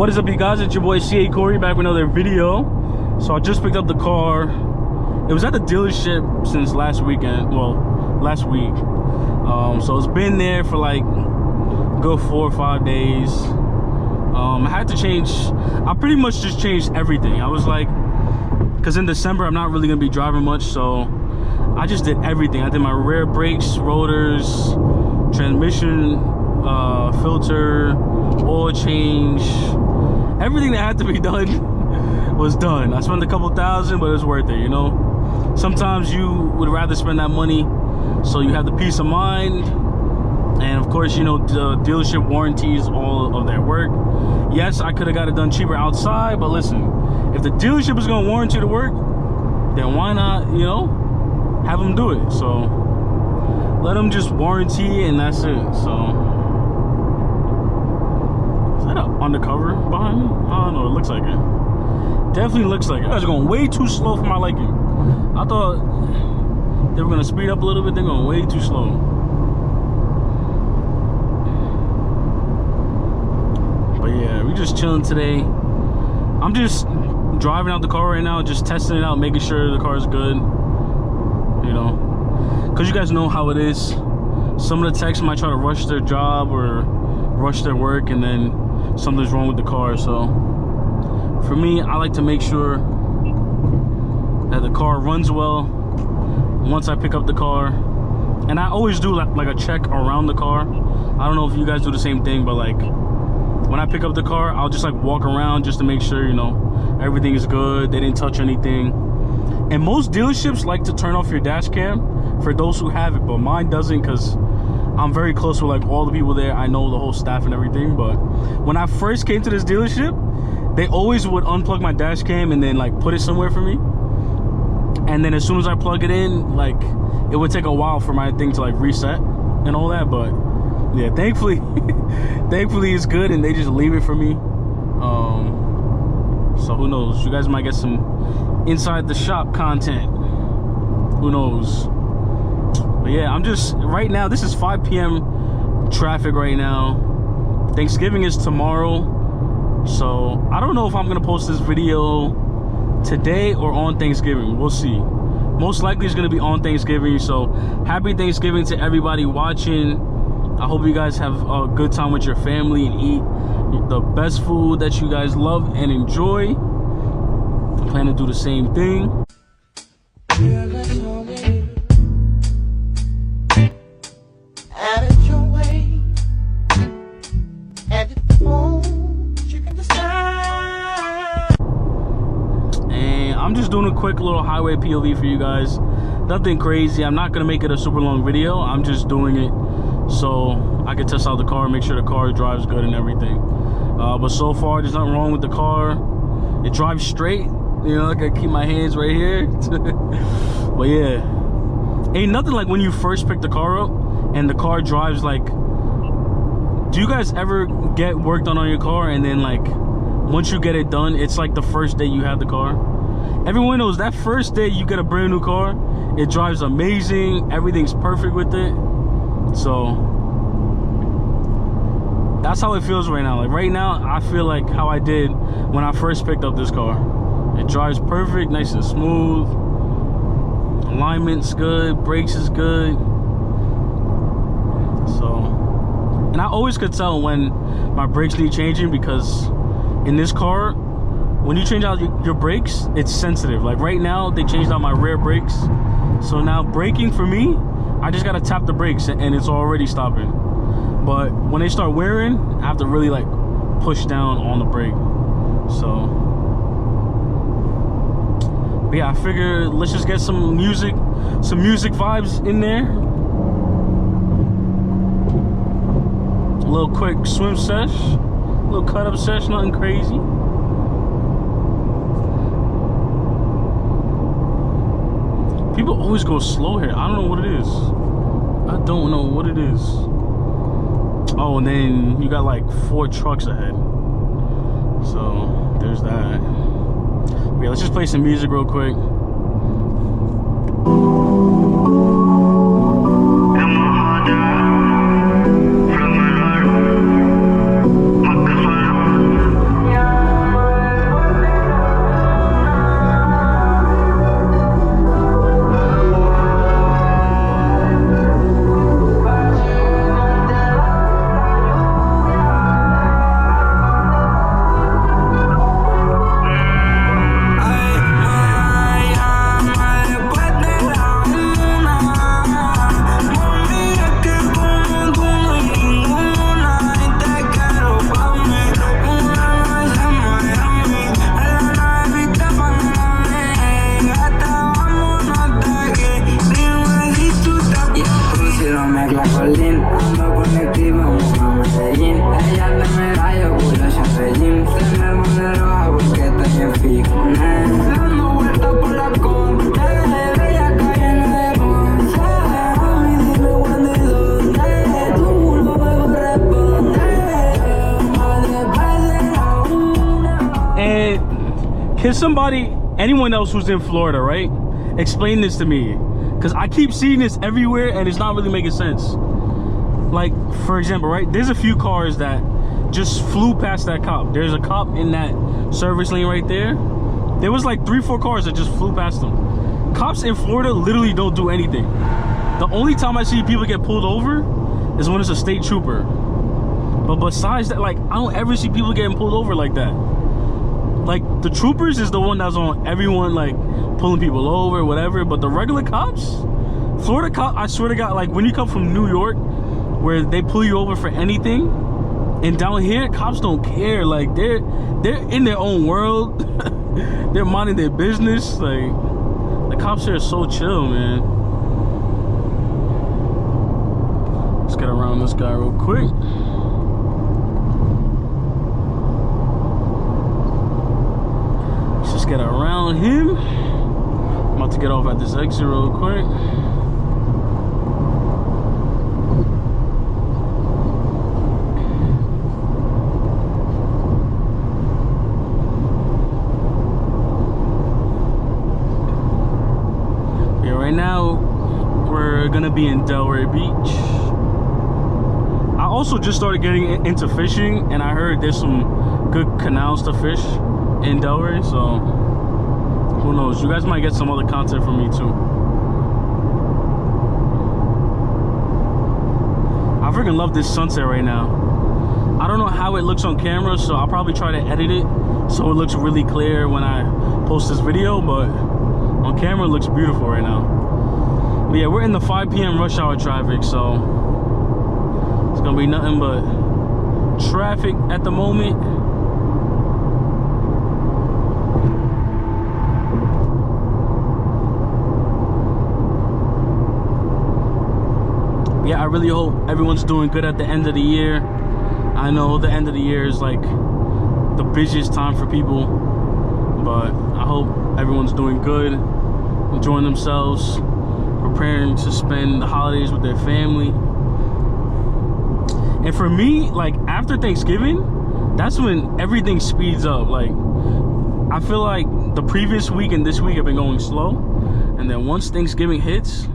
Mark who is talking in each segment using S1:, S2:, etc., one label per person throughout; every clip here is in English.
S1: What is up, you guys? It's your boy CA Corey back with another video. So I just picked up the car. It was at the dealership since last weekend. Well, last week. So it's been there for like a good 4 or 5 days. I had to change. I pretty much just changed everything. I was like, because in December I'm not really gonna be driving much, so I just did everything. I did my rear brakes, rotors, transmission, filter, oil change, everything that had to be done was done. I spent a couple thousand, but it's worth it, you know. Sometimes you would rather spend that money so you have the peace of mind, and of course, you know, the dealership warranties all of their work. Yes, I could have got it done cheaper outside, but listen, if the dealership is going to warranty the work, then why not, you know, have them do it? So let them just warranty, and that's it. So is that an undercover behind me? I don't know, it looks like it. Definitely looks like it. You guys are going way too slow for my liking. I thought they were gonna speed up a little bit. They're going way too slow. But yeah, we just chilling today. I'm just driving out the car right now, just testing it out, making sure the car is good, you know, because you guys know how it is. Some of the techs might try to rush their job or rush their work, and then something's wrong with the car. So for me, I like to make sure that the car runs well once I pick up the car. And I always do like a check around the car. I don't know if you guys do the same thing, but like when I pick up the car, I'll just like walk around just to make sure, you know, everything is good, they didn't touch anything. And most dealerships like to turn off your dash cam for those who have it, but mine doesn't, because I'm very close with like all the people there. I know the whole staff and everything. But when I first came to this dealership, they always would unplug my dash cam and then like put it somewhere for me. And then as soon as I plug it in, like it would take a while for my thing to like reset and all that. But yeah, thankfully thankfully it's good, and they just leave it for me. So who knows, you guys might get some inside the shop content, who knows. But yeah, I'm just right now, this is 5 p.m. traffic right now. Thanksgiving is tomorrow, so I don't know if I'm gonna post this video today or on Thanksgiving. We'll see. Most likely it's gonna be on Thanksgiving. So happy Thanksgiving to everybody watching. I hope you guys have a good time with your family and eat the best food that you guys love and enjoy. I plan to do the same thing. And I'm just doing a quick little highway POV for you guys. Nothing crazy. I'm not gonna make it a super long video. I'm just doing it so I can test out the car, make sure the car drives good and everything. But so far, there's nothing wrong with the car. It drives straight. You know, I gotta keep my hands right here. But yeah, ain't nothing like when you first pick the car up and the car drives like. Do you guys ever get work done on your car, and then like once you get it done, it's like the first day you have the car? Everyone knows that first day you get a brand new car, it drives amazing, everything's perfect with it. So that's how it feels right now. Like right now, I feel like how I did when I first picked up this car. It drives perfect, nice and smooth. Alignment's good, brakes is good. So, and I always could tell when my brakes need changing, because in this car, when you change out your brakes, it's sensitive. Like right now, they changed out my rear brakes. So now braking for me, I just gotta tap the brakes and it's already stopping. But when they start wearing, I have to really like push down on the brake. So, but yeah, I figured let's just get some music vibes in there. A little quick swim sesh, a little cut up sesh, nothing crazy. People always go slow here. I don't know what it is. I don't know what it is. Oh, and then you got like 4 trucks ahead. So there's that. But yeah, let's just play some music real quick. Can somebody, anyone else who's in Florida, right, explain this to me? Because I keep seeing this everywhere and it's not really making sense. Like, for example, right, there's a few cars that just flew past that cop. There's a cop in that service lane right there. There was like 3-4 cars that just flew past them. Cops in Florida literally don't do anything. The only time I see people get pulled over is when it's a state trooper. But besides that, like, I don't ever see people getting pulled over like that. Like, the troopers is the one that's on everyone, like, pulling people over, whatever. But the regular cops, Florida cop, I swear to God, like, when you come from New York, where they pull you over for anything, and down here, cops don't care. Like, they're in their own world. They're minding their business. Like, the cops here are so chill, man. Let's get around this guy real quick. Let's just get around him. I'm about to get off at this exit real quick. Yeah, right now we're gonna be in Delray Beach. I also just started getting into fishing, and I heard there's some good canals to fish in Delray, so who knows, you guys might get some other content from me too. I freaking love this sunset right now. I don't know how it looks on camera, so I'll probably try to edit it so it looks really clear when I post this video, but on camera it looks beautiful right now. But yeah, we're in the 5 p.m. rush hour traffic, so it's gonna be nothing but traffic at the moment. Yeah, I really hope everyone's doing good at the end of the year. I know the end of the year is like the busiest time for people, but I hope everyone's doing good, enjoying themselves, preparing to spend the holidays with their family. And for me, like, after Thanksgiving, that's when everything speeds up. Like, I feel like the previous week and this week have been going slow, and then once Thanksgiving hits,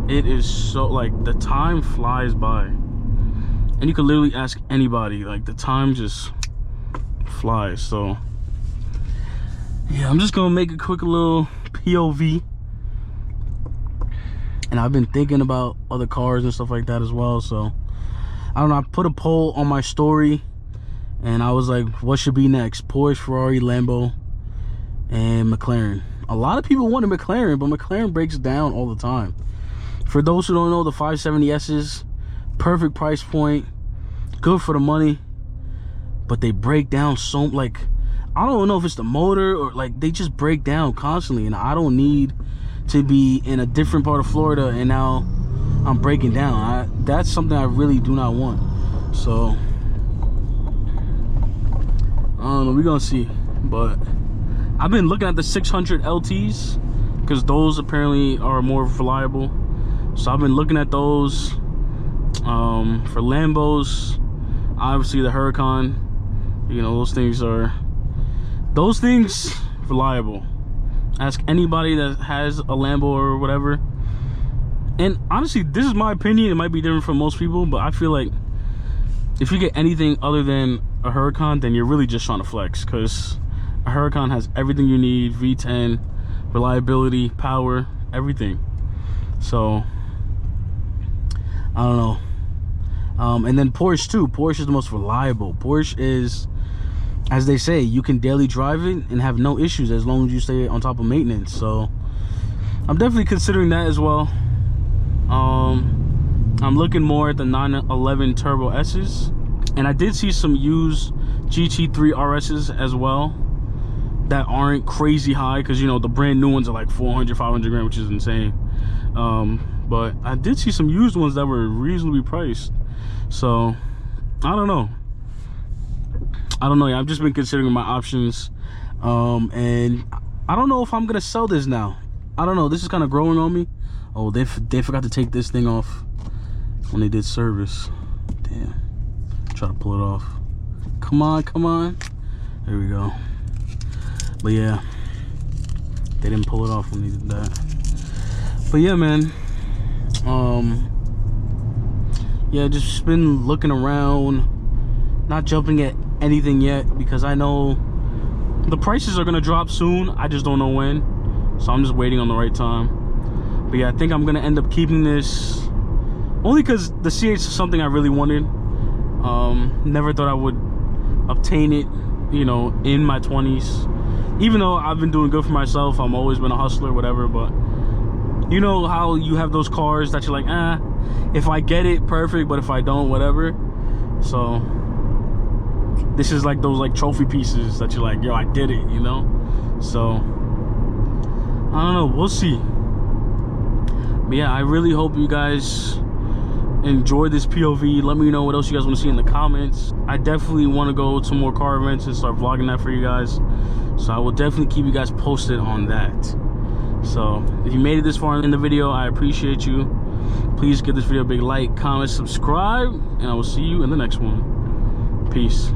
S1: it is so, like, the time flies by. And you can literally ask anybody, like, the time just flies. So yeah, I'm just gonna make a quick little POV. And I've been thinking about other cars and stuff like that as well, so I don't know, I put a poll on my story and I was like, what should be next? Porsche, Ferrari, Lambo, and McLaren. A lot of people wanted McLaren, but McLaren breaks down all the time. For those who don't know, the 570S's, perfect price point, good for the money, but they break down so, like, I don't know if it's the motor or, like, they just break down constantly, and I don't need to be in a different part of Florida and now I'm breaking down. That's something I really do not want. So I don't know, we're gonna see. But I've been looking at the 600 LTs because those apparently are more reliable. So I've been looking at those. For Lambos, obviously the Huracan, you know, those things reliable. Ask anybody that has a Lambo or whatever. And honestly, this is my opinion, it might be different from most people, but I feel like if you get anything other than a Huracan, then you're really just trying to flex, because a Huracan has everything you need: V10, reliability, power, everything. So I don't know. And then Porsche too. Porsche is the most reliable. Porsche is, as they say, you can daily drive it and have no issues as long as you stay on top of maintenance. So I'm definitely considering that as well. I'm looking more at the 911 Turbo S's, and I did see some used GT3 RS's as well that aren't crazy high, because, you know, the brand new ones are like 400, 500 grand, which is insane. But I did see some used ones that were reasonably priced. So I don't know. Yeah, I've just been considering my options, and I don't know if I'm gonna sell this now. I don't know, this is kind of growing on me. Oh, they forgot to take this thing off when they did service. Damn, try to pull it off. Come on, there we go. But yeah, they didn't pull it off when they did that. But yeah, man, yeah, just been looking around, not jumping at anything yet, because I know the prices are gonna drop soon. I just don't know when, so I'm just waiting on the right time. But yeah, I think I'm gonna end up keeping this, only because the CH is something I really wanted. Never thought I would obtain it, you know, in my 20s. Even though I've been doing good for myself, I've always been a hustler, whatever. But you know how you have those cars that you're like, if I get it, perfect, but if I don't, whatever. So this is like those like trophy pieces that you're like, yo, I did it, you know. So I don't know, we'll see. But yeah, I really hope you guys enjoy this POV. Let me know what else you guys want to see in the comments. I definitely want to go to more car events and start vlogging that for you guys, so I will definitely keep you guys posted on that. So if you made it this far in the video, I appreciate you. Please give this video a big like, comment, subscribe, and I will see you in the next one. Peace.